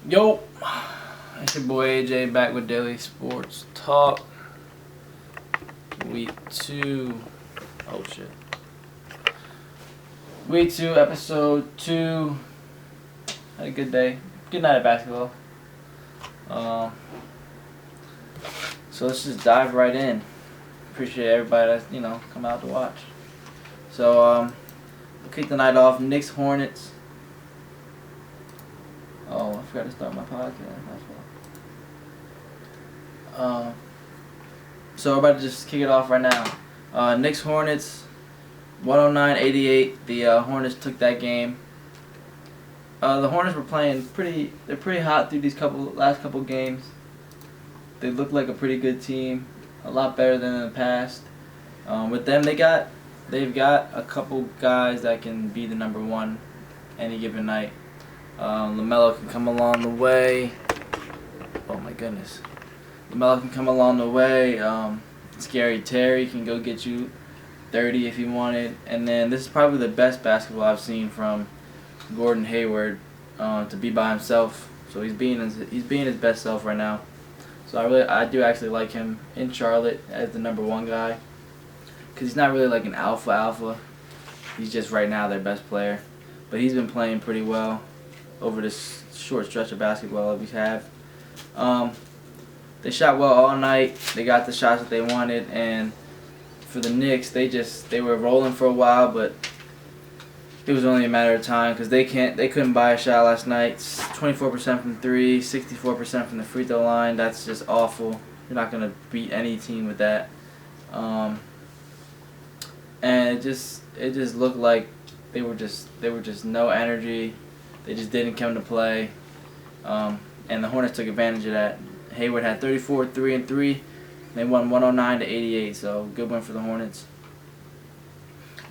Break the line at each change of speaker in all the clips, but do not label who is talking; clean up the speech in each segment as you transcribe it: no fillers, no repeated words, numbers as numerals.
Yo, it's your boy AJ back with Daily Sports Talk. Week 2. Oh shit. Week 2, episode 2. Had a good day. Good night at basketball. Um, so let's just dive right in. Appreciate everybody that's, come out to watch. So, we'll kick the night off. Knicks Hornets. Oh, I forgot to start my podcast. That's why. So we're about to just kick it off right now. Knicks Hornets, 109-88. The Hornets took that game. The Hornets were playing they're pretty hot through these last couple games. They look like a pretty good team, a lot better than in the past. With them, they've got a couple guys that can be the number one any given night. LaMelo can come along the way. Oh my goodness. LaMelo can come along the way. Scary Terry can go get you 30 if you wanted. And then this is probably the best basketball I've seen from Gordon Hayward to be by himself. So he's being his best self right now. So I do actually like him in Charlotte as the number one guy, because he's not really like an alpha. He's just right now their best player. But he's been playing pretty well over this short stretch of basketball that we have. They shot well all night. They got the shots that they wanted, and for the Knicks, they were rolling for a while, but it was only a matter of time because they couldn't buy a shot last night. 24% from 3, 64% from the free throw line. That's just awful. You're not gonna beat any team with that. And it just looked like they were just no energy. They just didn't come to play, and the Hornets took advantage of that. Hayward had 34, 3 and 3. They won 109-88, so good win for the Hornets.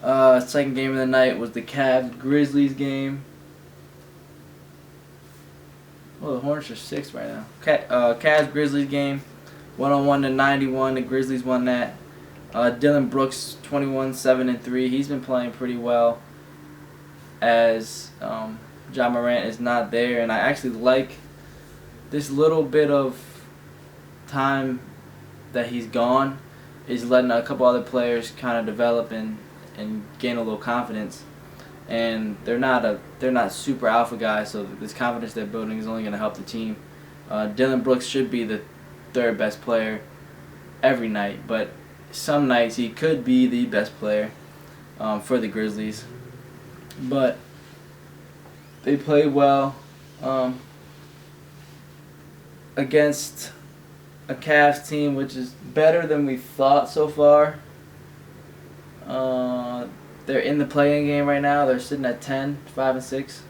Second game of the night was the Cavs-Grizzlies game. Well, the Hornets are 6 right now. Cavs-Grizzlies game, 101-91. The Grizzlies won that. Dylan Brooks, 21, 7 and 3. He's been playing pretty well as Ja Morant is not there, and I actually like this little bit of time that he's gone is letting a couple other players kind of develop and gain a little confidence. And they're not super alpha guys, so this confidence they're building is only going to help the team. Dylan Brooks should be the third best player every night, but some nights he could be the best player for the Grizzlies. But they played well against a Cavs team which is better than we thought so far. They're in the play-in game right now. They're sitting at 10, 5 and 6.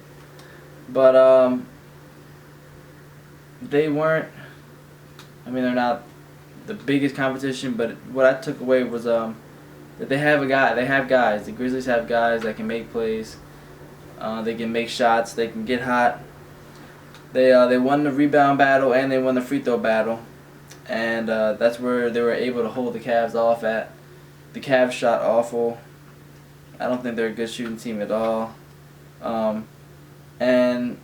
But they weren't. I mean, they're not the biggest competition. But what I took away was that they have guys. The Grizzlies have guys that can make plays. They can make shots. They can get hot. They won the rebound battle and they won the free throw battle, and that's where they were able to hold the Cavs off at. The Cavs shot awful. I don't think they're a good shooting team at all, and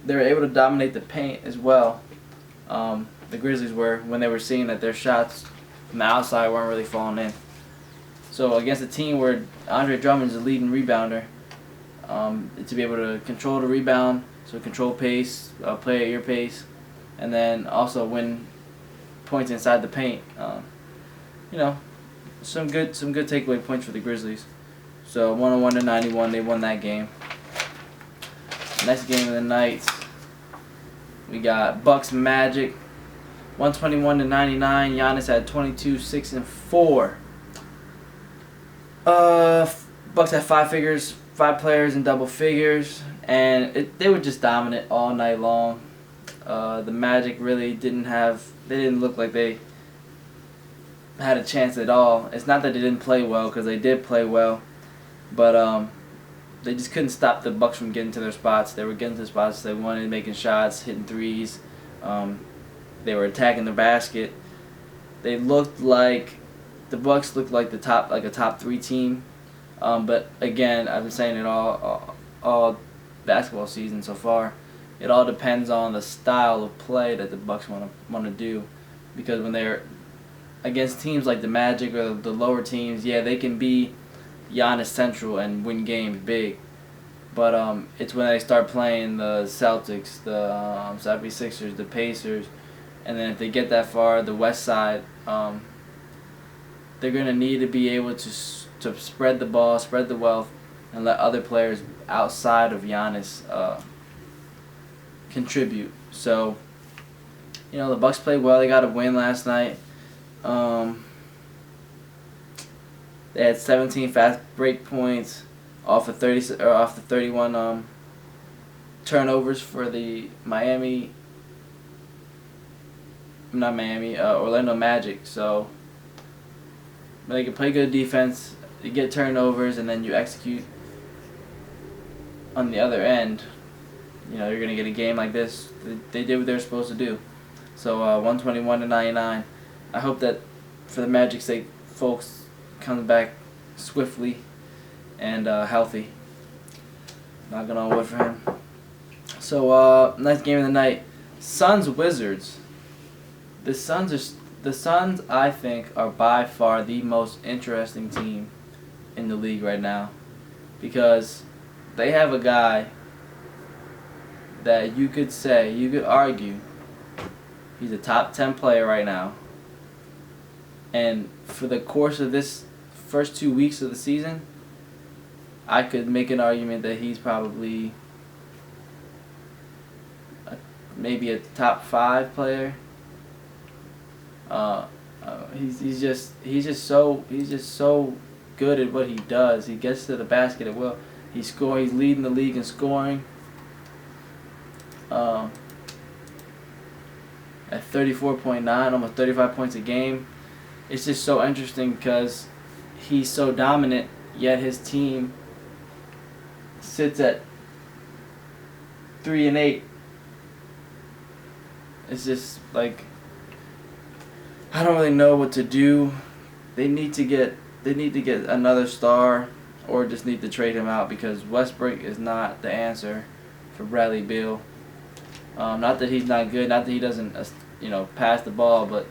they were able to dominate the paint as well. The Grizzlies were, when they were seeing that their shots from the outside weren't really falling in. So against a team where Andre Drummond's the leading rebounder, to be able to control the rebound, so control pace, play at your pace, and then also win points inside the paint. Some good takeaway points for the Grizzlies. So 101-91, they won that game. Next game of the night, we got Bucks Magic, 121-99. Giannis had 22, 6 and 4. Bucks had 5 players in double figures, and they were just dominant all night long. The Magic really didn't look like they had a chance at all. It's not that they didn't play well, because they did play well, but they just couldn't stop the Bucks from getting to their spots. They were getting to the spots they wanted, making shots, hitting threes. They were attacking the basket. The Bucks looked like a top 3 team. But again, I've been saying it all basketball season so far. it all depends on the style of play that the Bucks want to do, because when they're against teams like the Magic or the lower teams, yeah, they can be Giannis central and win games big. But it's when they start playing the Celtics, the 76ers, the Pacers, and then if they get that far, the West Side, they're going to need to be able to spread the ball, spread the wealth, and let other players outside of Giannis contribute. So, the Bucks played well. They got a win last night. They had 17 fast break points off of 31 turnovers for the Orlando Magic. So they can play good defense, you get turnovers, and then you execute on the other end. You're gonna get a game like this. They did what they're supposed to do. So 121-99. I hope that for the Magic's sake, folks comes back swiftly and healthy. Knocking on wood for him. So next game of the night, Suns Wizards. The Suns I think are by far the most interesting team in the league right now, because they have a guy that you could argue he's a top 10 player right now. And for the course of this first 2 weeks of the season, I could make an argument that he's probably maybe a top 5 player. He's just so good at what he does. He gets to the basket at will. He's leading the league in scoring. At 34.9, almost 35 points a game. It's just so interesting because he's so dominant, yet his team sits at 3-8. It's just like, I don't really know what to do. They need to get another star, or just need to trade him out, because Westbrook is not the answer for Bradley Beal. Not that he's not good, not that he doesn't pass the ball, but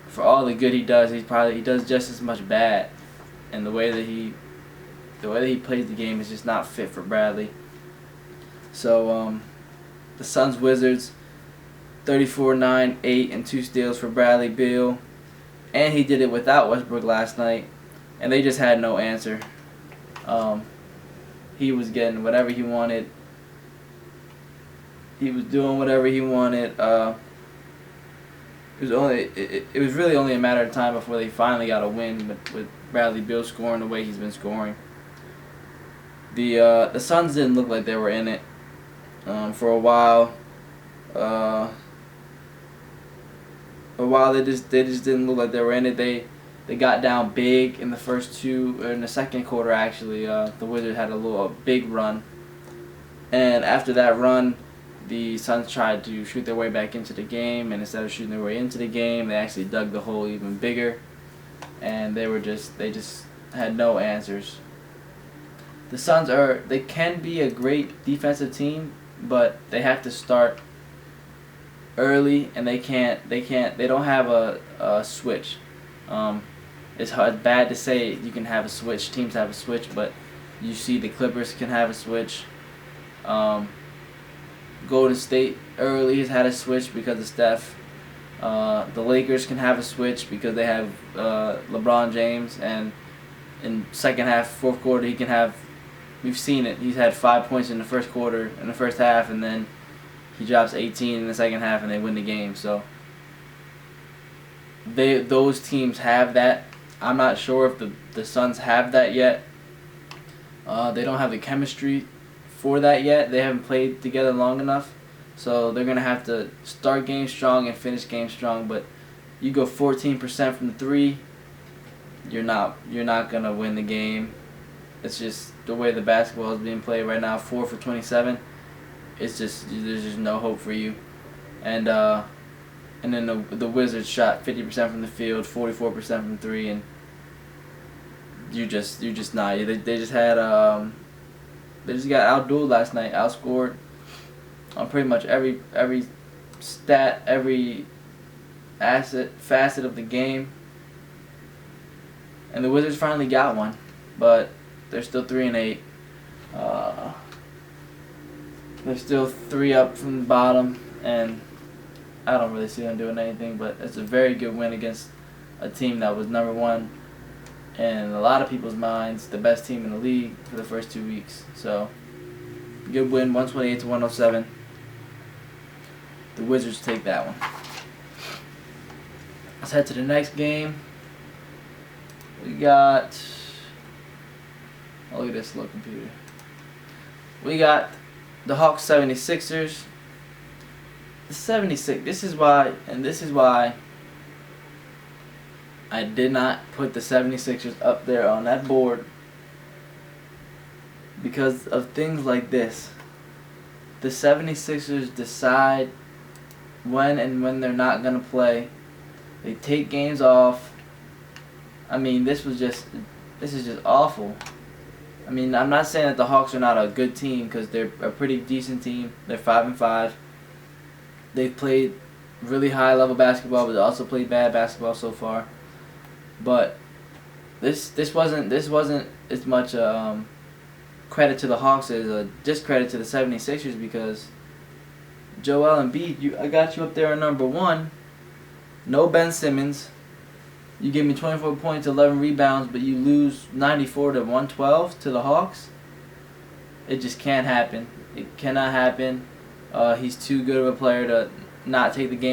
for all the good he does, he does just as much bad. And the way that he plays the game is just not fit for Bradley. So the Suns Wizards, 34-9, 8 and 2 steals for Bradley Beal, and he did it without Westbrook last night, and they just had no answer. He was getting whatever he wanted. He was doing whatever he wanted. It was really only a matter of time before they finally got a win with Bradley Beal scoring the way he's been scoring. The Suns didn't look like they were in it for a while. They just didn't look like they were in it. They got down big in the second quarter actually. The Wizards had a big run, and after that run, the Suns tried to shoot their way back into the game, and instead of shooting their way into the game, they actually dug the hole even bigger, and they just had no answers. The Suns can be a great defensive team, but they have to start early, and they don't have a switch. It's bad to say you can have a switch, teams have a switch, but you see the Clippers can have a switch. Golden State early has had a switch because of Steph. The Lakers can have a switch because they have LeBron James, and in second half, fourth quarter, he can have. We've seen it. He's had 5 points in the first quarter, in the first half, and then he drops 18 in the second half, and they win the game. So those teams have that. I'm not sure if the Suns have that yet. They don't have the chemistry for that yet. They haven't played together long enough, so they're gonna have to start game strong and finish game strong. But you go 14% from the three, you're not gonna win the game. It's just the way the basketball is being played right now. 4 for 27. It's just there's just no hope for you. And then the Wizards shot 50% from the field, 44% from three, and you're just not. They just got outdueled last night, outscored on pretty much every stat, every facet of the game. And the Wizards finally got one, but they're still 3-8. They're still 3 up from the bottom, and I don't really see them doing anything. But it's a very good win against a team that was number 1 in a lot of people's minds, the best team in the league for the first 2 weeks. So good win, 128-107. The Wizards take that one. Let's head to the next game. We got, oh, look at this little computer. We got the Hawks 76ers. The 76, this is why I did not put the 76ers up there on that board, because of things like this. The 76ers decide when they're not going to play. They take games off. I mean, this is just awful. I mean, I'm not saying that the Hawks are not a good team, because they're a pretty decent team. They're 5-5. They've played really high level basketball, but they also played bad basketball so far. But this wasn't as much credit to the Hawks as a discredit to the 76ers, because Joel Embiid, I got you up there at number 1. No Ben Simmons. You give me 24 points, 11 rebounds, but you lose 94-112 to the Hawks. It just can't happen. It cannot happen. He's too good of a player to not take the game